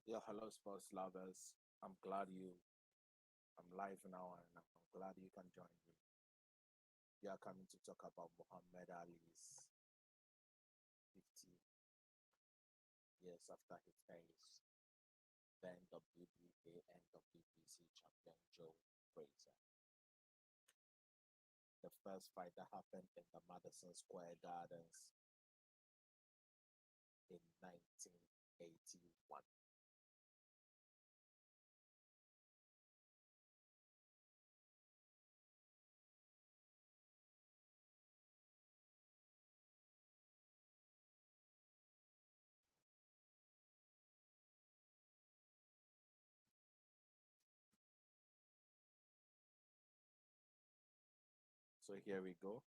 Yeah, hello, sports lovers. I'm live now and I'm glad you can join me. We are coming to talk about Muhammad Ali's 50 years after he faced then WBA and WBC champion Joe Frazier. The first fight that happened in the Madison Square Gardens in 1981. So here we go.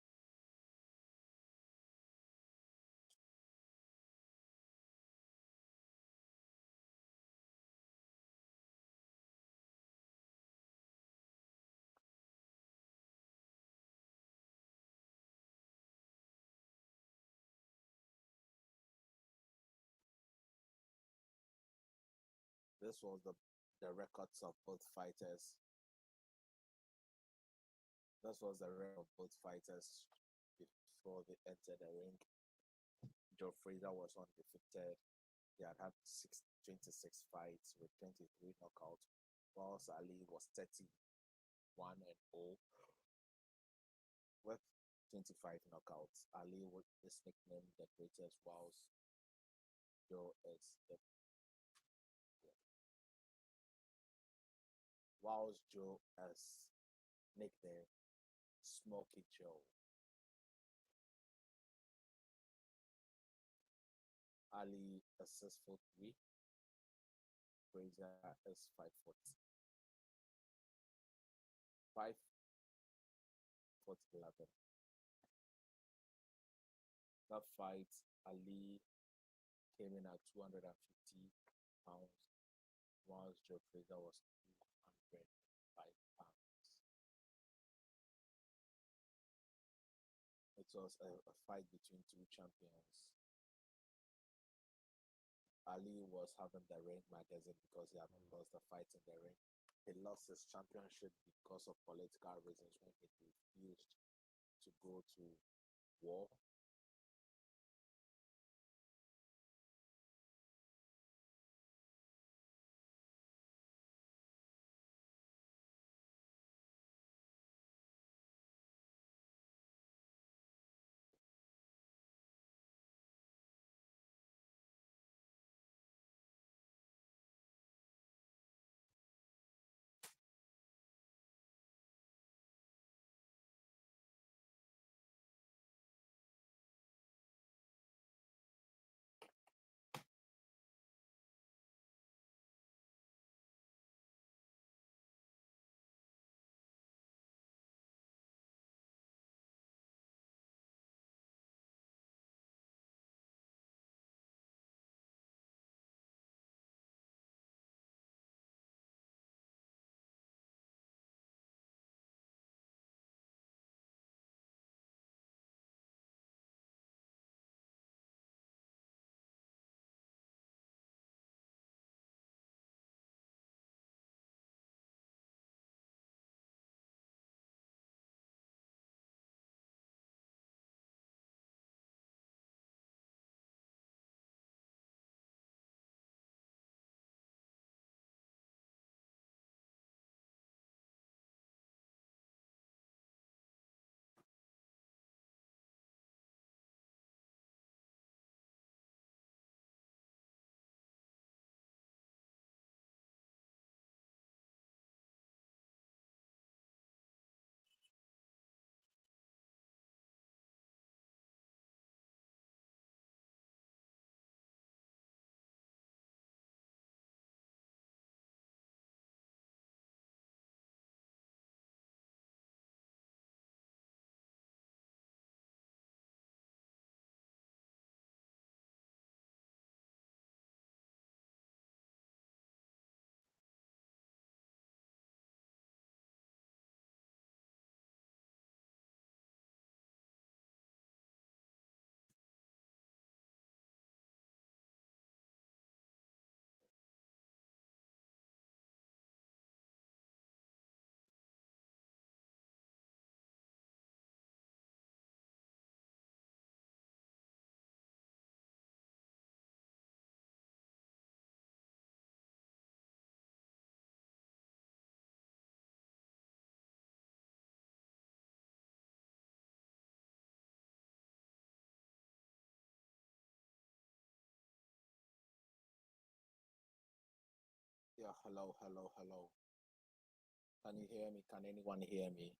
This was the records of both fighters. This was the record of both fighters before they entered the ring. Joe Frazier was undefeated. He had had 26 fights with 23 knockouts, whilst Ali was 31 and 0 with 25 knockouts. Ali is nicknamed the greatest, whilst Joe is the whilst Joe is nicknamed Smoky Joe. Ali is 6'3", Frazier is 5'11". That fight, Ali came in at 250 pounds, whilst Joe Frazier was 205 pounds. It was a fight between two champions. Ali was having the ring magazine because he had lost the fight in the ring. He lost his championship because of political reasons when he refused to go to war. Yeah, hello, hello, hello. Can you hear me? Can anyone hear me?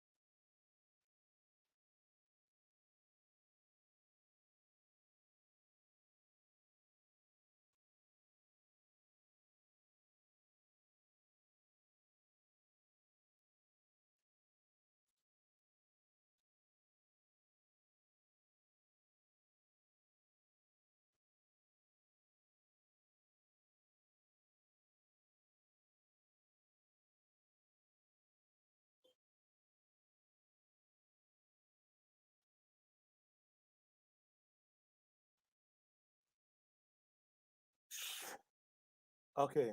Okay,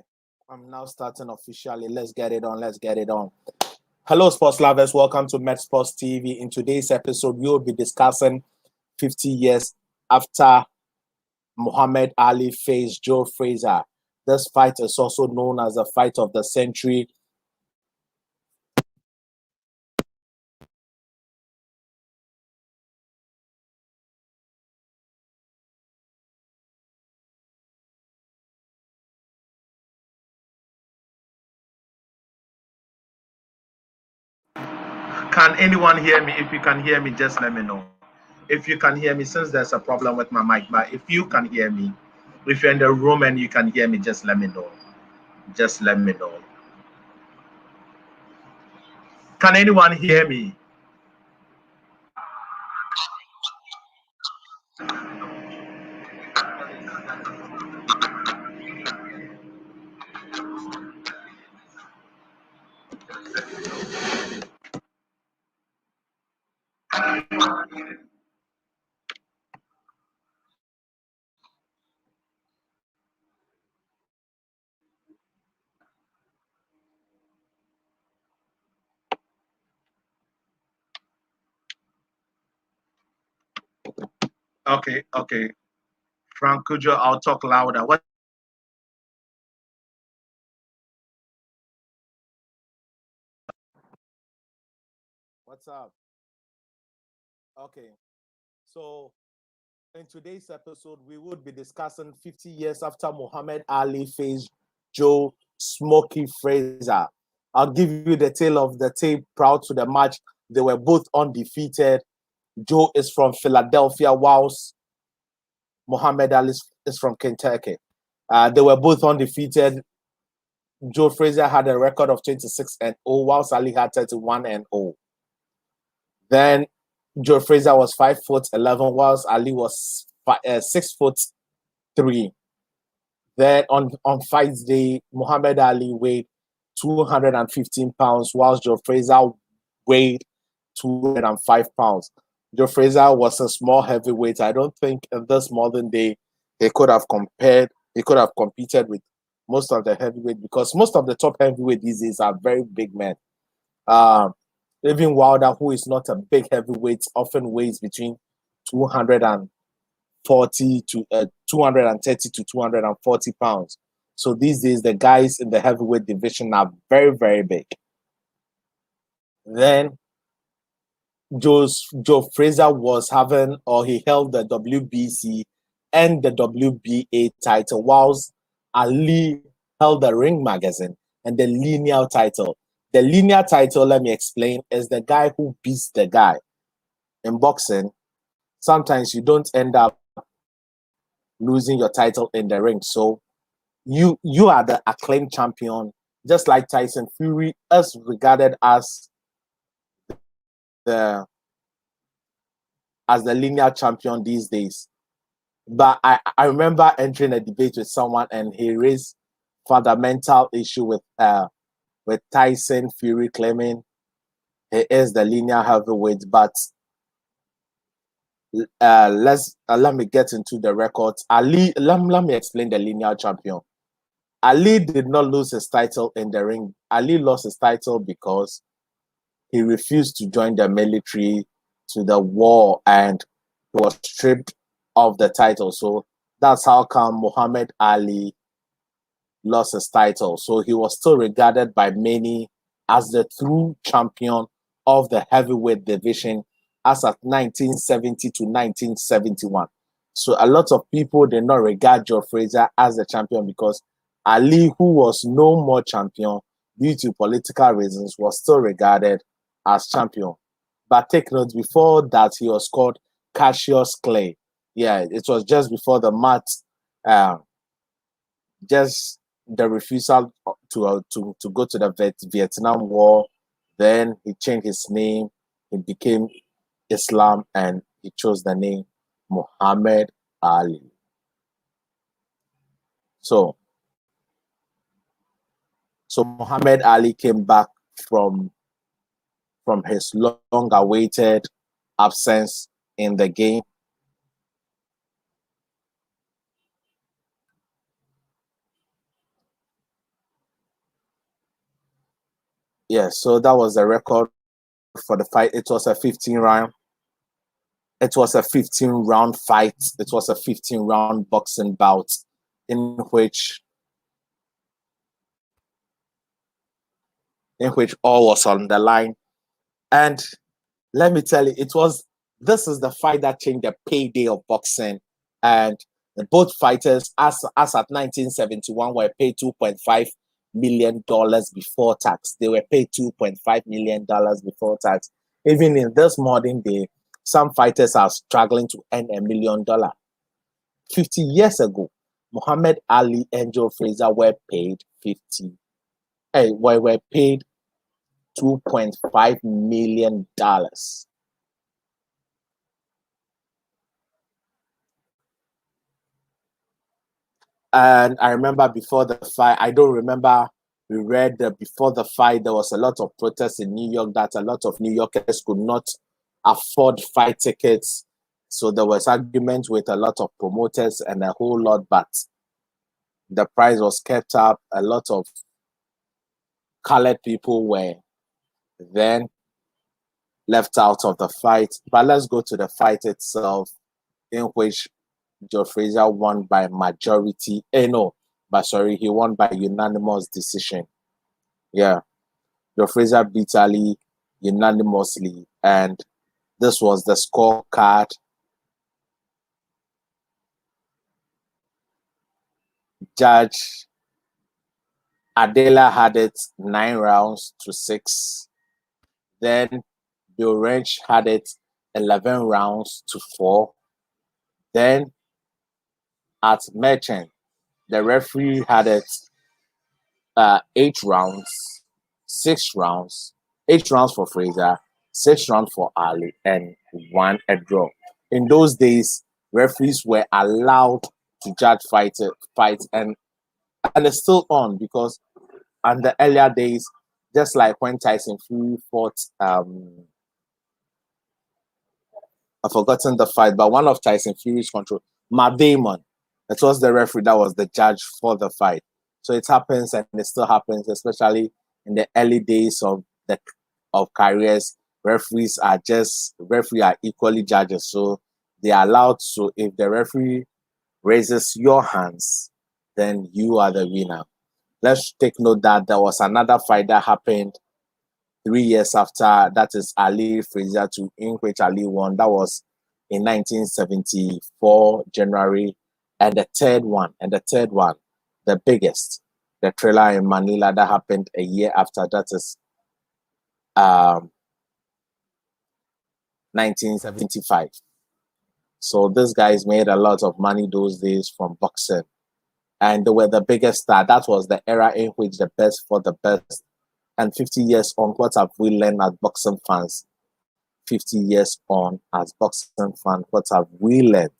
I'm now starting officially. Let's get it on. Let's get it on. Hello, sports lovers. Welcome to Met Sports TV. In today's episode, we will be discussing 50 years after Muhammad Ali faced Joe Frazier. This fight is also known as the fight of the century. Can anyone hear me? If you can hear me, just let me know. If you can hear me, since there's a problem with my mic, but if you can hear me, if you're in the room and you can hear me, just let me know. Just let me know. Can anyone hear me? Okay, okay. Frank Kujo, I'll talk louder. What's up? Okay. So in today's episode, we would be discussing 50 years after Muhammad Ali faced Joe Smokey Frazier. I'll give you the tale of the tape proud to the match. They were both undefeated. Joe is from Philadelphia, whilst Muhammad Ali is from Kentucky. They were both undefeated. Joe Frazier had a record of 26 and 0, whilst Ali had 31 and 0. Then Joe Frazier was 5 foot 11, whilst Ali was 6 foot 3. Then on fight day, Muhammad Ali weighed 215 pounds, whilst Joe Frazier weighed 205 pounds. Joe Frazier was a small heavyweight. I don't think in this modern day he could have competed with most of the heavyweight, because most of the top heavyweight these days are very big men. Um, Even Wilder, who is not a big heavyweight, often weighs between 240 to 230 to 240 pounds. So these days, the guys in the heavyweight division are very, very big. Then Joe Frazier was having, or he held the WBC and the WBA title, whilst Ali held the Ring Magazine and the lineal title. The linear title, let me explain, is the guy who beats the guy. In boxing, sometimes you don't end up losing your title in the ring. So you are the acclaimed champion, just like Tyson Fury is regarded the the linear champion these days. But I remember entering a debate with someone and he raised fundamental issue with Tyson Fury claiming he is the linear heavyweight. But let me get into the records. Ali, let me explain the linear champion. Ali did not lose his title in the ring. Ali lost his title because he refused to join the military to the war, and he was stripped of the title. So that's how come Muhammad Ali lost his title. So he was still regarded by many as the true champion of the heavyweight division as at 1970 to 1971. So a lot of people did not regard Joe Frazier as the champion because Ali, who was no more champion due to political reasons, was still regarded as champion. But take note, before that, he was called Cassius Clay. Yeah, it was just before the match, just the refusal to go to the Vietnam War. Then he changed his name. He became Islam, and he chose the name Muhammad Ali. So, so Muhammad Ali came back from his long-awaited absence in the game. Yeah, so that was the record for the fight. It was a 15 round. It was a 15 round fight. It was a 15 round boxing bout in which all was on the line. And let me tell you, this is the fight that changed the payday of boxing. And both fighters, as at 1971, were paid $2.5 million before tax. They were paid $2.5 million before tax. Even in this modern day, some fighters are struggling to earn $1 million. 50 years ago, Muhammad Ali and Joe Frazier were paid were paid $2.5 million. And I remember before the fight, I don't remember, we read that before the fight, there was a lot of protests in New York that a lot of New Yorkers could not afford fight tickets. So there was argument with a lot of promoters and a whole lot, but the price was kept up. A lot of colored people were then left out of the fight. But let's go to the fight itself, in which Joe Frazier won by majority. No, but sorry, he won by unanimous decision. Yeah, Joe Frazier beat Ali unanimously, and this was the scorecard. Judge Adela had it 9 rounds to 6. Then Bill Wrench had it 11 rounds to 4. Then at Merchant, the referee had it 8 rounds, 6 rounds, 8 rounds for Fraser, 6 rounds for Ali, and one a draw. In those days, referees were allowed to judge fights, and it's still on because in the earlier days, just like when Tyson Fury fought, I've forgotten the fight, but one of Tyson Fury's control, Matt Damon, it was the referee that was the judge for the fight. So it happens, and it still happens, especially in the early days of careers. Referees are equally judges, so they are allowed. So if the referee raises your hands, then you are the winner. Let's take note that there was another fight that happened 3 years after, that is Ali Frazier to in which Ali won. That was in 1974 January, and the third one, the biggest, the thriller in Manila that happened a year after. That is 1975. So these guys made a lot of money those days from boxing, and they were the biggest star. That was the era in which the best for the best. And 50 years on, what have we learned as boxing fans? 50 years on, as boxing fans, what have we learned?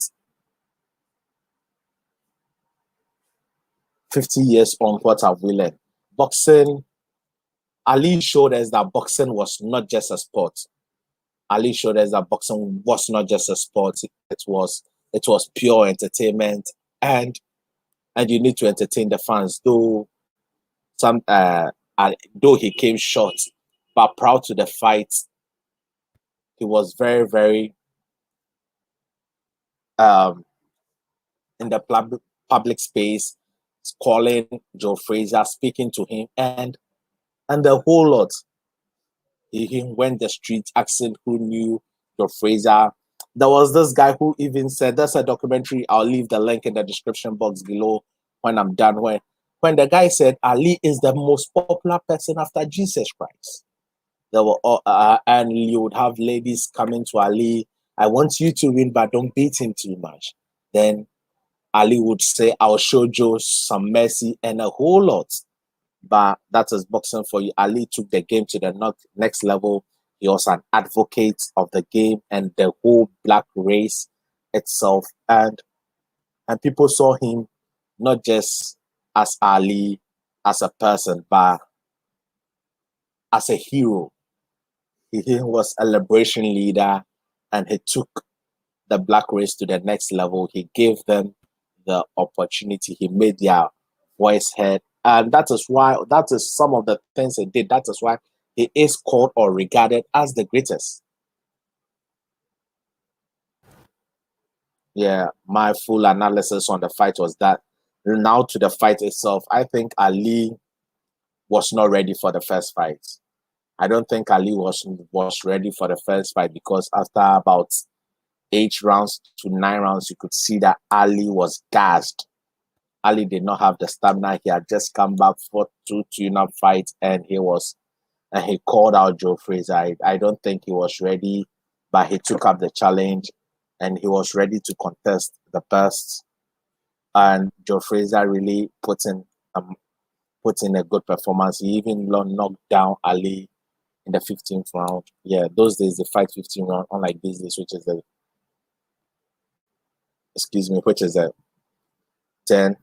50 years on, what have we learned? Boxing, Ali showed us that boxing was not just a sport. Ali showed us that boxing was not just a sport. It was pure entertainment, and you need to entertain the fans. Though he came short, but proud to the fight, he was very, very in the public space, calling Joe Frazier, speaking to him, and the whole lot. He went the street asking who knew Joe Frazier. There was this guy who even said, "That's a documentary. I'll leave the link in the description box below when I'm done." When when the guy said Ali is the most popular person after Jesus Christ, there were and you would have ladies coming to Ali. I want you to win, but don't beat him too much. Then Ali would say, I'll show Joe some mercy and a whole lot. But that is boxing for you. Ali took the game to the next level. He was an advocate of the game and the whole black race itself. And people saw him not just as Ali, as a person, but as a hero. He was a liberation leader and he took the black race to the next level. He gave them the opportunity. He made their voice heard. And that is some of the things he did. That is why he is called or regarded as the greatest. Yeah, my full analysis on the fight was that. Now to the fight itself, I think Ali was not ready for the first fight. I don't think Ali was ready for the first fight because after about 8 rounds to 9 rounds, you could see that Ali was gassed. Ali did not have the stamina. He had just come back for two tune-up fights, and he called out Joe Frazier. I don't think he was ready, but he took up the challenge, and he was ready to contest the best. And Joe Frazier really put in a good performance. He even knocked down Ali in the 15th round. Yeah, those days they fight 15 round, unlike these days, which is the 10.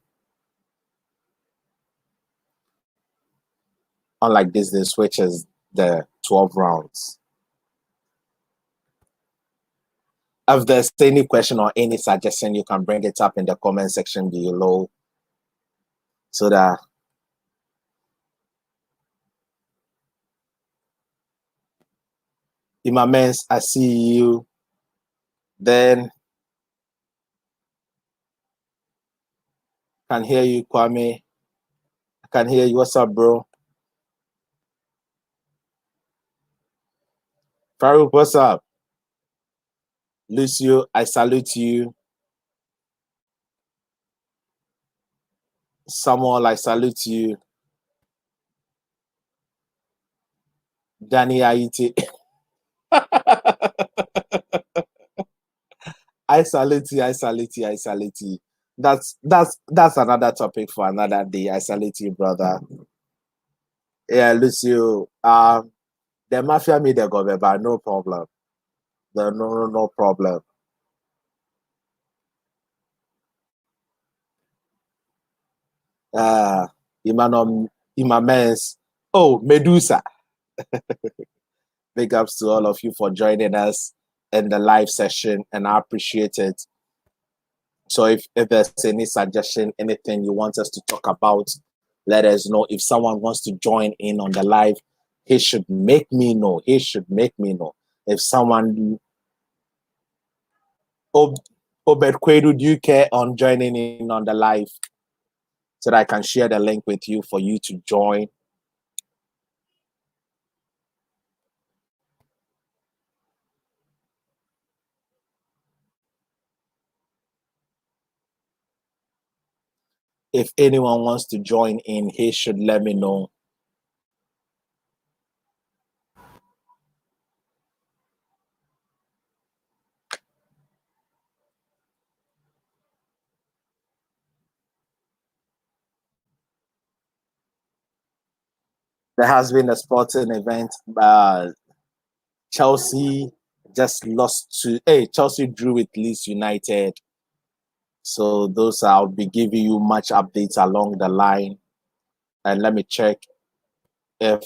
Unlike this, they switch as the 12 rounds. If there's any question or any suggestion, you can bring it up in the comment section below so that Imamens, I see you. Then can hear you, Kwame. I can hear you. What's up, bro? Farouk, what's up? Lucio, I salute you. Samuel, I salute you. Danny Aite. I salute you, I salute you, I salute you. That's another topic for another day. I salute you, brother. Yeah, Lucio. The mafia made the government, but no problem. No problem. Imamens. Oh, Medusa. Big ups to all of you for joining us in the live session, and I appreciate it. So if there's any suggestion, anything you want us to talk about, let us know. If someone wants to join in on the live, he should make me know. He should make me know. If someone Obed Kwedu, do you care on joining in on the live so that I can share the link with you for you to join? If anyone wants to join in, he should let me know. There has been a sporting event. Chelsea just lost to Chelsea drew with Leeds United. So those I'll be giving you much updates along the line. And let me check if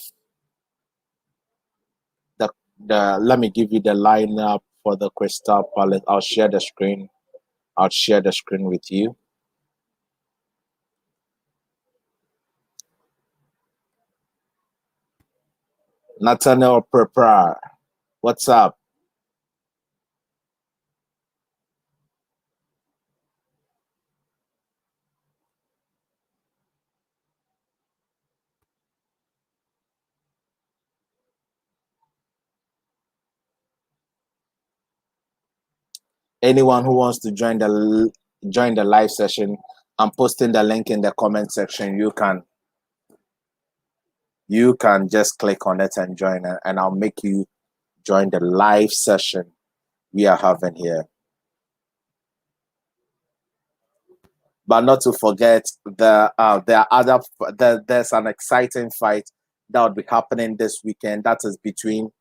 the let me give you the lineup for the Crystal Palace. I'll share the screen. I'll share the screen with you. Nathaniel Prepar, what's up? Anyone who wants to join the live session, I'm posting the link in the comment section. You can just click on it and join it, and I'll make you join the live session we are having here. But not to forget, there are there's an exciting fight that will be happening this weekend. That is between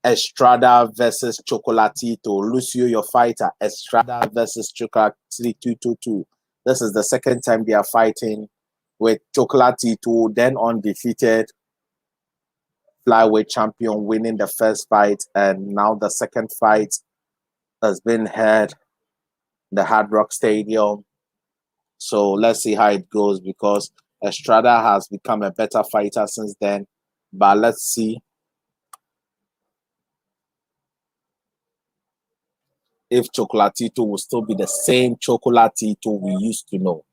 Estrada versus Chocolatito. Lucio, your fighter. Estrada versus Chocolatito. This is the second time they are fighting, with Chocolatito, then undefeated flyweight champion, winning the first fight, and now the second fight has been held in the Hard Rock Stadium. So let's see how it goes, because Estrada has become a better fighter since then. But let's see if Chocolatito will still be the same Chocolatito we used to know.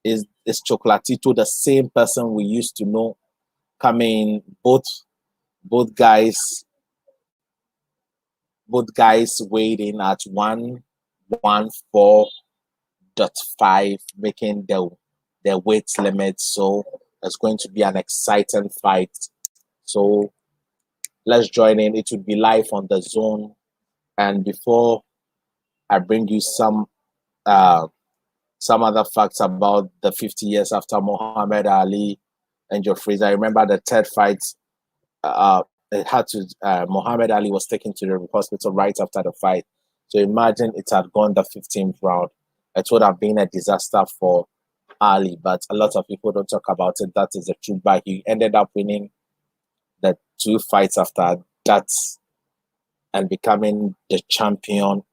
Is Chocolatito the same person we used to know? Coming, both guys weighed in at 114.5, making the weight limit. So it's going to be an exciting fight. So let's join in. It will be live on the Zone. And before I bring you some other facts about the 50 years after Muhammad Ali and Joe Frazier, I remember the third fight. Muhammad Ali was taken to the hospital right after the fight. So imagine it had gone the 15th round. It would have been a disaster for Ali, but a lot of people don't talk about it. That is the truth. But he ended up winning the two fights after that and becoming the champion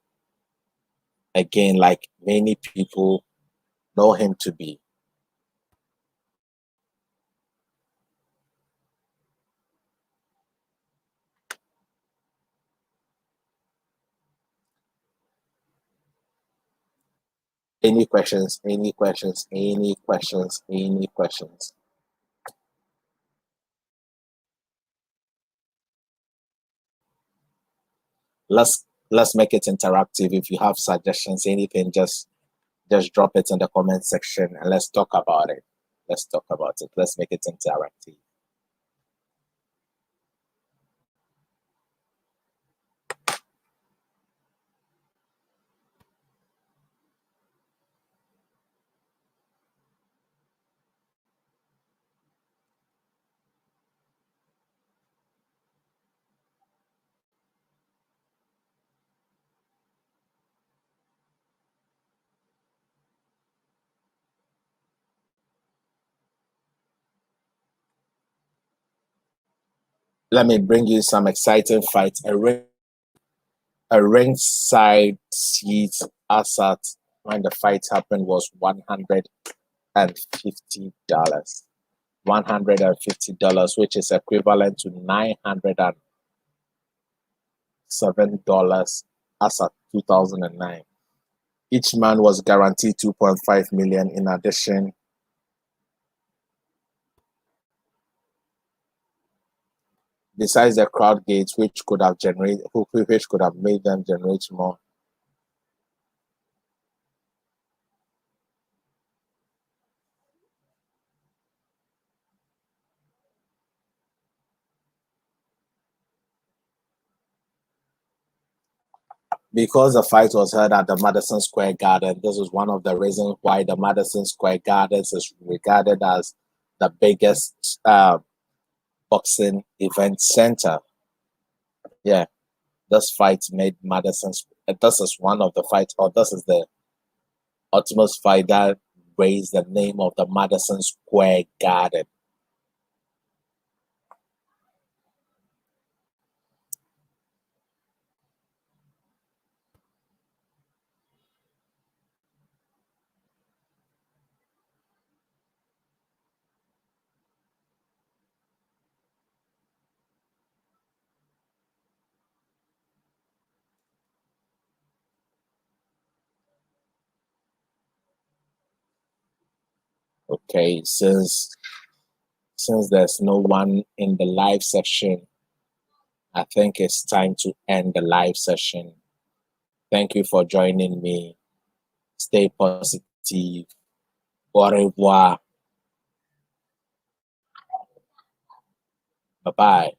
again, like many people know him to be. Any questions? Any questions? Any questions? Any questions? Let's make it interactive. If you have suggestions, anything, just drop it in the comment section and let's talk about it. Let's talk about it. Let's make it interactive. Let me bring you some exciting fights. A ringside seat as at when the fight happened was $150. $150, which is equivalent to $907 as at 2009. Each man was guaranteed 2.5 million. In addition, besides the crowd gates, which could have made them generate more. Because the fight was held at the Madison Square Garden, this is one of the reasons why the Madison Square Gardens is regarded as the biggest boxing event center. Yeah, this fight made Madison. This is one of the fights, or this is the ultimate fight that raised the name of the Madison Square Garden. Okay, since there's no one in the live session, I think it's time to end the live session. Thank you for joining me. Stay positive. positive. Au revoir. Bye bye.